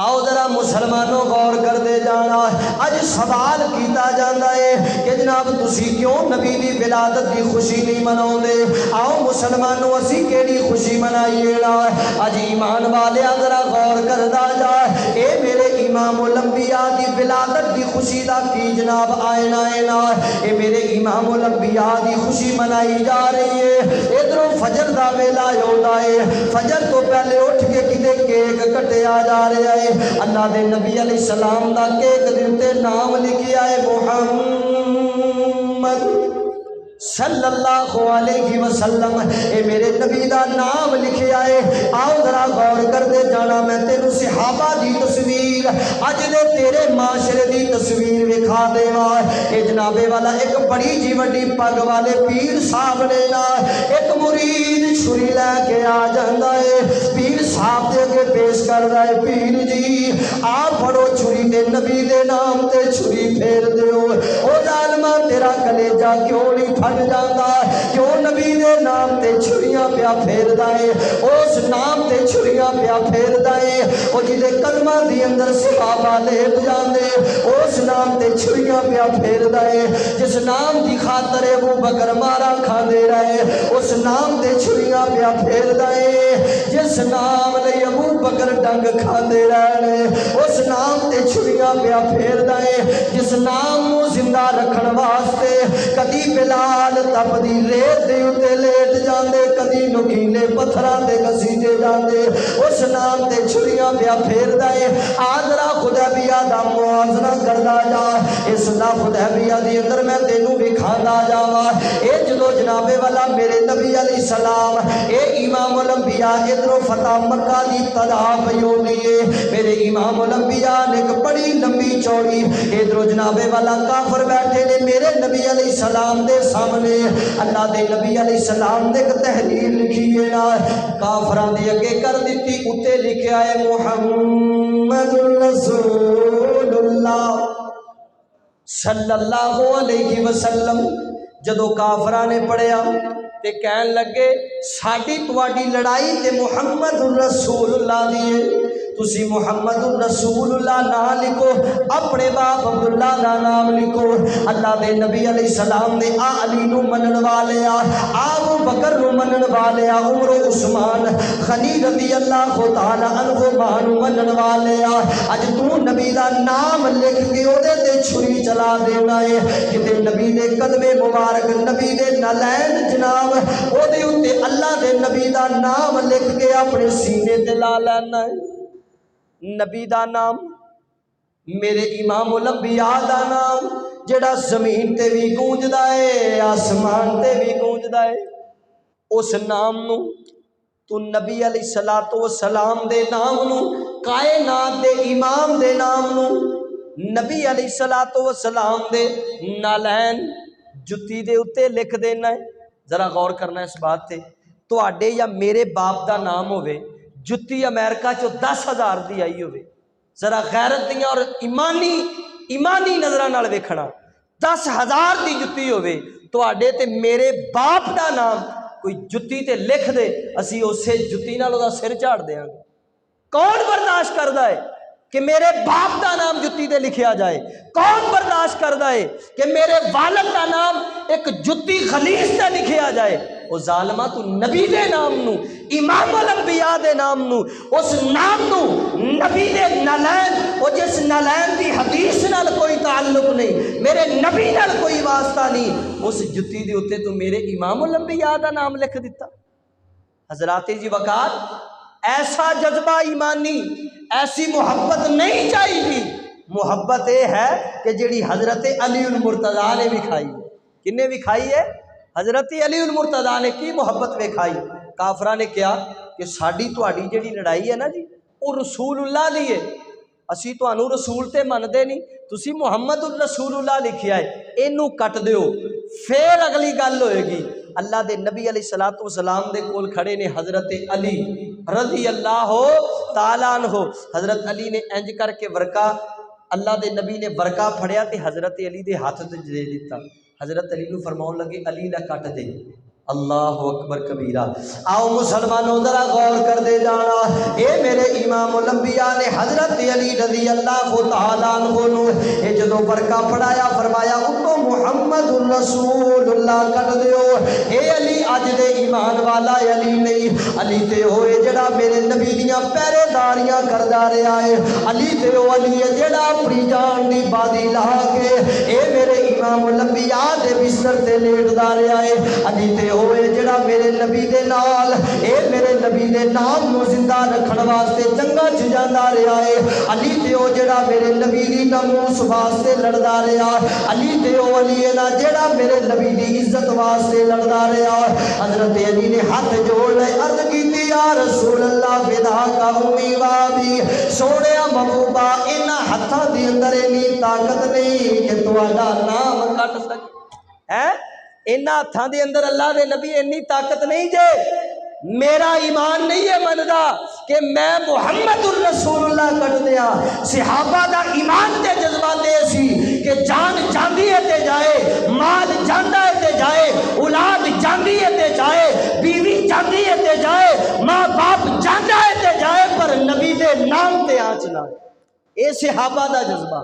آؤ ذرا مسلمانوں غور کر دے جانا اج سوال کیتا جاندہ ہے کہ جناب تسی کیوں نبی دی ولادت دی خوشی نہیں مناؤں دے. آؤ مسلمانوں اسی کیڑی خوشی منائیے نا. اج ایمان والے ذرا غور کردا جا اے میرے امام الانبیاء دی ولادت دی خوشی دا کی جناب آئنا ہے نا. اے میرے امام الانبیاء دی خوشی منائی جا رہی ہے. ادھروں فجر دا ویلا ہوندا ہے, فجر تو پہلے اٹھ کے کتے کیک کٹیا جا رہا ہے. اللہ دے نبی علیہ السلام دا کیک دے نام لکھیا ہے محمد صلی اللہ علیہ وسلم. اے میرے نبی دا نام لکھیا ہے. آؤ ذرا غور کر دے جانا میں تینوں صحابہ دی تصویر اج دے تیرے معاشرے دی تصویر وکھا دیواں. اے جنابے والا ایک بڑی جی وڈی پگ والے پیر صاحب نے نا ایک مرید چھری لے کے آ جاندا ہے. پیر صاحب دے اگے پیش کردا ہے, پیر جی آپ پڑھو چھری تے نبی دے نام تے چھری پھیر دیو. او ظالما تیرا کلیجہ کیوں نہیں پھٹ جاندا, کیوں نبی دے نام تے چھریاں پیا پھیردا ہے, اس نام تے چھریاں پیا پھیردا ہے. او جدے قدماں دی اندر صحابہ لیٹ جاندے اس نام تے چھریاں پیا پھیردا ہے. جس نام دی خاطر ابو بکر مارا کھاندے رہے اس نام تے چھریاں پیا پھیردا ہے. جس نام لئی ابو بکر ڈنگ کھاندے رہے اس نام تے چھریاں پیا پھیردا ہے. جس نام نو زندہ رکھن واسطے کدی بلال تپدی ریت دے اتے لیٹ جاندے, کدی نکیلے پتھراں تے گھسیٹے جاندے, اس نام تے چھریاں پیا پھیردا ہے. آدرا حدیبیہ دا موازنہ کردا جا, اس دا حدیبیہ دی اندر میں تینوں وکھاندا جاواں. اے جدو جنابے والا میرے نبی علیہ السلام اے امام الانبیاء ادھروں فتح مکہ دی ابتدا پئی ہوندی ہے. میرے امام الانبیاء نے ایک بڑی لمبی چوڑی ادھروں جنابے والا کافر بیٹھے نے میرے نبی علیہ السلام دے سامنے. اللہ دے نبی علیہ السلام نے ایک تحریر لکھی ہے نا کافراں دی اگے کر دتی, اتے لکھیا ہے محمد رسول اللہ صلی اللہ علیہ وسلم. جدو کافراں نے پڑھیا تے کہن لگے ساڈی تواڈی لڑائی تے محمد رسول اللہ دی ہے, تسی محمد رسول اللہ نہ لکھو, اپنے باپ عبداللہ دا نام لکھو. اللہ دے نبی علیہ السلام نے آ علی نو منن والے آ ابو بکر نو منن والے آ عمر و عثمان غنی رضی اللہ تعالی عنہما نو منن والے آ. اج تو نبی دا نام لکھ کے او دے تے چھری چلا دینا ہے کہ نبی دے قدم مبارک نبی دے نالین جناب او دے اوتے اللہ دے نبی دا نام لکھ کے اپنے سینے تے لا لینا ہے. نبی دا نام میرے امام الانبیاء دا نام جڑا زمین تے بھی گونجدا ہے آسمان تے بھی گونجدا ہے. اس نام نو تو نبی علیہ الصلوۃ والسلام دے نام نو کائنات دے امام دے نام نو نبی علیہ الصلوۃ والسلام دے نالین جتی دے اتے لکھ دینا ہے. ذرا غور کرنا ہے اس بات تے. تواڈے یا میرے باپ دا نام ہوئے جتی امریکہ چو 10,000 دی آئی ہوئے, ذرا غیرت دیاں اور ایمانی نظرہ نال ویکھنا 10,000 دی جتی ہوئے تواڈے تے میرے باپ دا نام کوئی جتی تے لکھ دے اسی اسے جتی نال دا سر جھاڑ دیاں. کون برداشت کردا ہے کہ میرے باپ دا نام جتی دے لکھیا جائے؟ کون برداشت کردا ہے کہ میرے والد دا نام ایک جتی خلیص تے لکھیا جائے؟ او ظالمہ تو نبی دے نام نو امام الانبیاء دے نام نو اس نام نو نبی دے نالین او جس نالین دی حدیث نال کوئی تعلق نہیں, میرے نبی نال کوئی واسطہ نہیں, اس جتی دے اتے تو میرے امام الانبیاء دا نام لکھ دیتا. حضرات جی وقار ایسا جذبہ ایمانی ایسی محبت نہیں چاہیے. محبت یہ ہے کہ جڑی حضرت علی المرتضیٰ نے بھی کھائی. کنے بھی کھائی ہے؟ حضرت علی المرتضیٰ نے کی محبت وکھائی. کافراں نے کیا کہ ساڈی تہاڈی جڑی لڑائی ہے نا جی وہ رسول اللہ دی ہے, اسی تانوں رسول تے مندے نہیں, تسی محمد الرسول اللہ لکھیا ہے, اینو کٹ دیو پھر اگلی گل ہوئے گی. اللہ دے نبی علیہ الصلوۃ والسلام دے کول کھڑے نے حضرت علی رضی اللہ تعالیٰ عنہ. حضرت علی نے انج کر کے ورقہ اللہ دے نبی نے ورقہ پھڑیا تے حضرت علی دے ہاتھ تے دے دیتا. حضرت علی نو فرماؤں لگے علی لا کٹ دے. اللہ اکبر کبیرہ۔ آؤ مسلمانوں ذرا غور کر دے جانا، اے میرے امام الانبیاء نے حضرت علی رضی اللہ تعالیٰ عنہ نو اے جدو برکہ پڑھایا فرمایا اتو محمد الرسول اللہ کر دیو۔ اے علی اج دے ایمان والا علی نہیں، علی تے ہوئے جڑا میرے نبی دیاں پہرے داریاں کردا رہا ہے، علی تے او علی ہے جڑا اپنی جان دی بازی لا کے اے میرے امام الانبیاء دے بستر تے لیٹدا رہا ہے، علی تے ہوئے جڑا میرے نبی دے نال اے میرے نبی دے نام نو زندہ رکھن واسطے جنگاں چ جاندا رہا ہے، علی تے او جڑا میرے نبی دی ناموس واسطے لڑدا رہا، علی تے او علی ہے نا جڑا میرے نبی دی عزت واسطے لڑدا رہا۔ حضرت علی نے ہاتھ جوڑ لے عرض کیتی یا رسول اللہ فدا کا امی وابی، سونیا محبوبا انہاں ہتھاں دے اندر اینی طاقت نہیں کہ تہاڈا نام کٹ سکے ہے، انہاں ہتھاں دے اندر اللہ دے نبی اینی طاقت نہیں جے، میرا ایمان نہیں ہے مندا کہ میں محمد الرسول اللہ کٹ دیا۔ صحابہ دا ایمان تے جذبہ تے سی کہ جان جاندی ہے تے جائے، مال جاندا ہے تے جائے، اولاد جاندی ہے تے جائے، بیوی جاندی ہے تے جائے، ماں باپ جاندا ہے تے جائے، پر نبی دے نام تے آنچ نہ، اے صحابہ دا جذبہ۔